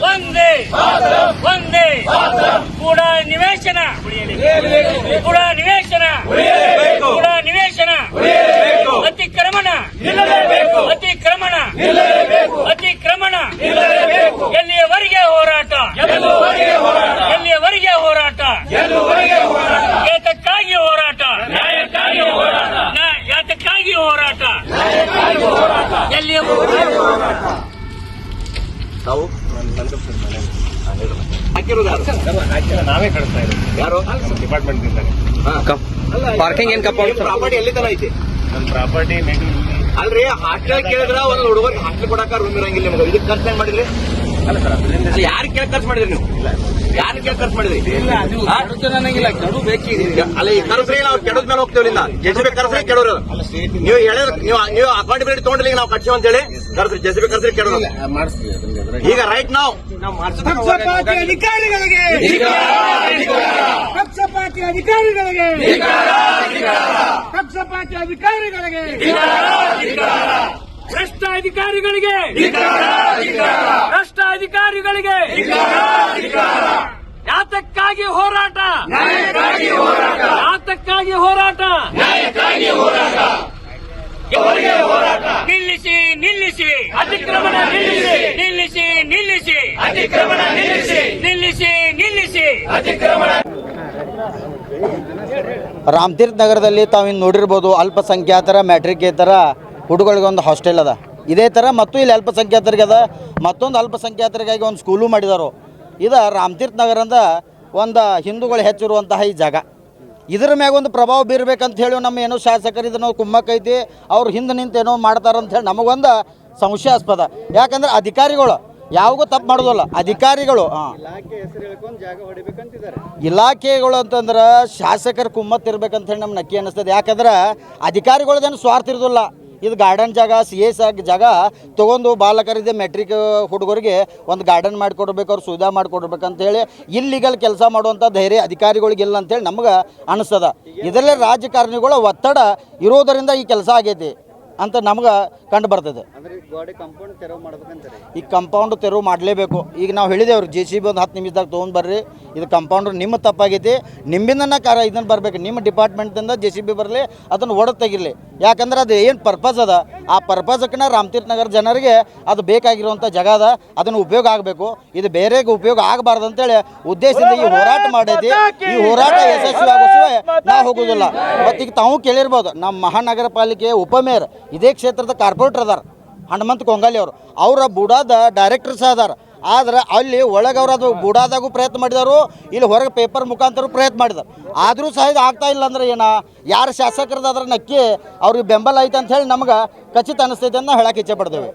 ಒಂದೇ ಒಂದೇ ಕೂಡ ನಿವೇಶನ ಕೂಡ ನಿವೇಶನ ಕೂಡ ನಿವೇಶನ ಅತಿಕ್ರಮಣ ಅತಿಕ್ರಮಣ ಅತಿಕ್ರಮಣ ಎಲ್ಲಿಯವರೆಗೆ ಹೋರಾಟ ಎಲ್ಲಿಯವರೆಗೆ ಹೋರಾಟ ಏತಕ್ಕಾಗಿ ಹೋರಾಟ ಯಾತಕ್ಕಾಗಿ ಹೋರಾಟ ಎಲ್ಲಿಯ ನಾವೇ ಕಳಿಸ್ತಾ ಇದ್ದೀವಿ. ಯಾರು ಡಿಪಾರ್ಟ್ಮೆಂಟ್ ಪಾರ್ಕಿಂಗ್ ಏನ್ ಪ್ರಾಪರ್ಟಿ ಎಲ್ಲಿ ತನ ಐತಿ? ನನ್ನ ಪ್ರಾಪರ್ಟಿ ಅಲ್ರಿ ಹಾಸ್ಟೆಲ್ ಕೇಳಿದ್ರ ಒಂದು ಹುಡುಗರಿಗೆ ಹಾಸ್ಟೆಲ್ ಕೊಡಾಕ ರೂಮ್ ಇರಂಗಿಲ್ಲ ನಿಮ್ಗೆ. ಇದಕ್ಕೆ ಖರ್ಚು ಏನ್ ಮಾಡಿದ್ರಿ? ಅಲ್ಲ ಸರ್, ಯಾರು ಕೇಳಿ ಖರ್ಚು ಮಾಡಿದ್ರಿ ನೀವು? ಯಾರು ಕೇಳಿ ಖರ್ಚು ಮಾಡಿದ್ರಿ? ಕೆಡು ಬೇಕಿದೆ. ಅಲ್ಲ ಈ ಕರ್ಸ್ರಿ ನಾವು ಕೆಡದ ಮೇಲೆ ಹೋಗ್ತೇವೆ. ಜೆಸಿಬಿ ಕರ್ಸ್ರಿ ಕೆಡೋರು. ನೀವು ಹೇಳಿದ್ರೆ ನೀವು ಅಕೌಂಟಬಿಲಿಟಿ ತಗೊಂಡಿಲ್ಲ ನಾವು ಕಟ್ಸಿ ಅಂತ ಹೇಳಿ ಕರ್ಸ್ರಿ ಜೆಸಿಬಿ ಕರ್ಸ್ರಿ ಕೆಡೋರು. ಈಗ ರೈಟ್ ನಾವು ಪಕ್ಷಪಾತಿ ಅಧಿಕಾರಿಗಳಿಗೆ ಪಕ್ಷಪಾತಿ ಅಧಿಕಾರಿಗಳಿಗೆ ಪಕ್ಷಪಾತಿ ಅಧಿಕಾರಿಗಳಿಗೆ ಭ್ರಷ್ಟ ಅಧಿಕಾರಿಗಳಿಗೆ ಭ್ರಷ್ಟ ಅಧಿಕಾರಿಗಳಿಗೆ ಯಾತಕ್ಕಾಗಿ ಹೋರಾಟ ಯಾತಕ್ಕಾಗಿ ಹೋರಾಟ ನಿಲ್ಲಿಸಿ ನಿಲ್ಲಿಸಿ ಅತಿಕ್ರಮಣ ನಿಲ್ಲಿಸಿ ನಿಲ್ಲಿಸಿ ನಿಲ್ಲಿಸಿ ಅತಿಕ್ರಮಣ ನಿಲ್ಲಿಸಿ ನಿಲ್ಲಿಸಿ ನಿಲ್ಲಿಸಿ ಅತಿಕ್ರಮಣ. ರಾಮತೀರ್ಥ ನಗರದಲ್ಲಿ ತಾವಿನ್ನು ನೋಡಿರ್ಬೋದು ಅಲ್ಪಸಂಖ್ಯಾತರ ಮ್ಯಾಟ್ರಿಕೇತರ ಹುಡುಗರಿಗೆ ಒಂದು ಹಾಸ್ಟೆಲ್ ಅದ. ಇದೇ ಥರ ಮತ್ತು ಇಲ್ಲಿ ಅಲ್ಪಸಂಖ್ಯಾತರಿಗೆ ಅದ. ಮತ್ತೊಂದು ಅಲ್ಪಸಂಖ್ಯಾತರಿಗಾಗಿ ಒಂದು ಸ್ಕೂಲು ಮಾಡಿದಾರು. ಇದು ರಾಮತೀರ್ಥ ನಗರದ ಒಂದು ಹಿಂದೂಗಳು ಹೆಚ್ಚಿರುವಂತಹ ಈ ಜಾಗ. ಇದರ ಮ್ಯಾಗ ಒಂದು ಪ್ರಭಾವ ಬೀರಬೇಕಂತ ಹೇಳಿ ನಮ್ಮ ಏನೋ ಶಾಸಕರು ಇದನ್ನು ಕುಮ್ಮಕ್ಕೈತಿ ಅವ್ರು ಹಿಂದೆ ನಿಂತು ಏನೋ ಮಾಡ್ತಾರಂಥೇಳಿ ನಮಗೊಂದು ಸಂಶಯಾಸ್ಪದ. ಯಾಕಂದ್ರೆ ಅಧಿಕಾರಿಗಳು ಯಾವಾಗೂ ತಪ್ಪು ಮಾಡೋದಲ್ಲ. ಅಧಿಕಾರಿಗಳು ಇಲಾಖೆಗಳು ಅಂತಂದ್ರೆ ಶಾಸಕರು ಕುಮ್ಮತ್ತಿರ್ಬೇಕಂತ ಹೇಳಿ ನಮ್ಗೆ ನಕ್ಕಿ ಅನ್ನಿಸ್ತದೆ. ಯಾಕಂದ್ರೆ ಅಧಿಕಾರಿಗಳದೇನು ಸ್ವಾರ್ಥ ಇರೋದಿಲ್ಲ. ಇದು ಗಾರ್ಡನ್ ಜಾಗ, CS ಜಾಗ ತೊಗೊಂಡು ಬಾಲಕರಿದೆ ಮೆಟ್ರಿಕ್ ಹುಡುಗರಿಗೆ ಒಂದು ಗಾರ್ಡನ್ ಮಾಡಿಕೊಡ್ಬೇಕು, ಅವ್ರು ಸುವಿಧಾ ಮಾಡಿಕೊಡ್ಬೇಕಂತ ಹೇಳಿ ಇಲ್ಲಿಗಲ್ ಕೆಲಸ ಮಾಡುವಂಥ ಧೈರ್ಯ ಅಧಿಕಾರಿಗಳಿಗಿಲ್ಲ ಅಂತೇಳಿ ನಮ್ಗೆ ಅನಿಸ್ತದ. ಇದರಲ್ಲೇ ರಾಜಕಾರಣಿಗಳ ಒತ್ತಡ ಇರೋದರಿಂದ ಈ ಕೆಲಸ ಆಗೈತಿ ಅಂತ ನಮ್ಗೆ ಕಂಡು ಬರ್ತದೆ. ಈ ಕಂಪೌಂಡ್ ತೆರವು ಮಾಡಲೇಬೇಕು. ಈಗ ನಾವು ಹೇಳಿದೇವ್ರಿ JCB ಒಂದು 10 ನಿಮಿಷದಾಗ ತೊಗೊಂಡು ಬರ್ರಿ, ಇದು ಕಂಪೌಂಡ್ ನಿಮ್ಮ ತಪ್ಪಾಗೈತಿ, ನಿಮ್ಮಿಂದನೇ ಇದನ್ನು ಬರಬೇಕು, ನಿಮ್ಮ ಡಿಪಾರ್ಟ್ಮೆಂಟಿಂದ JCB ಬರಲಿ, ಅದನ್ನು ಒಡೆದು ತೆಗಿರಲಿ. ಯಾಕಂದ್ರೆ ಅದು ಏನು ಪರ್ಪಸ್ ಅದ, ಆ ಪರ್ಪಸ್ಗೆ ರಾಮತೀರ್ಥ ನಗರ ಜನರಿಗೆ ಅದು ಬೇಕಾಗಿರುವಂಥ ಜಾಗ ಅದ, ಅದನ್ನು ಉಪಯೋಗ ಆಗಬೇಕು. ಇದು ಬೇರೆಗೆ ಉಪಯೋಗ ಆಗಬಾರ್ದು ಅಂತೇಳಿ ಉದ್ದೇಶದಿಂದ ಈ ಹೋರಾಟ ಮಾಡೈತಿ. ಈ ಹೋರಾಟ ಯಶಸ್ವಿ ಆಗೋಸುವೆ ನಾವು ಹೋಗೋದಿಲ್ಲ. ಮತ್ತು ಈಗ ತಾವು ಕೇಳಿರ್ಬೋದು, ನಮ್ಮ ಮಹಾನಗರ ಪಾಲಿಕೆ ಉಪಮೇಯರ್ ಇದೇ ಕ್ಷೇತ್ರದ ಕಾರ್ಪೊರೇಟರ್ ಅದಾರ ಹನುಮಂತ ಕೊಂಗಾಲಿ ಅವರು. ಅವರ ಬುಡಾದ ಡೈರೆಕ್ಟರ್ ಸಹ ಅದಾರ. ಆದ್ರೆ ಅಲ್ಲಿ ಒಳಗೆ ಅವ್ರು ಅದು ಬುಡಾದಾಗೂ ಪ್ರಯತ್ನ ಮಾಡಿದಾರು, ಇಲ್ಲಿ ಹೊರಗೆ ಪೇಪರ್ ಮುಖಾಂತರ ಪ್ರಯತ್ನ ಮಾಡಿದಾರೆ. ಆದರೂ ಸಹ ಇದು ಆಗ್ತಾ ಇಲ್ಲ ಅಂದ್ರೆ ಯಾರು ಶಾಸಕರದಾದ್ರೆ ನಕ್ಕಿ ಅವ್ರಿಗೆ ಬೆಂಬಲ ಐತೆ ಅಂತ ಹೇಳಿ ನಮ್ಗೆ ಖಚಿತ ಅನಿಸ್ತೈತೆ ಅಂತ ಹೇಳಕ್ಕೆ ಇಚ್ಛೆ ಪಡ್ತೇವೆ.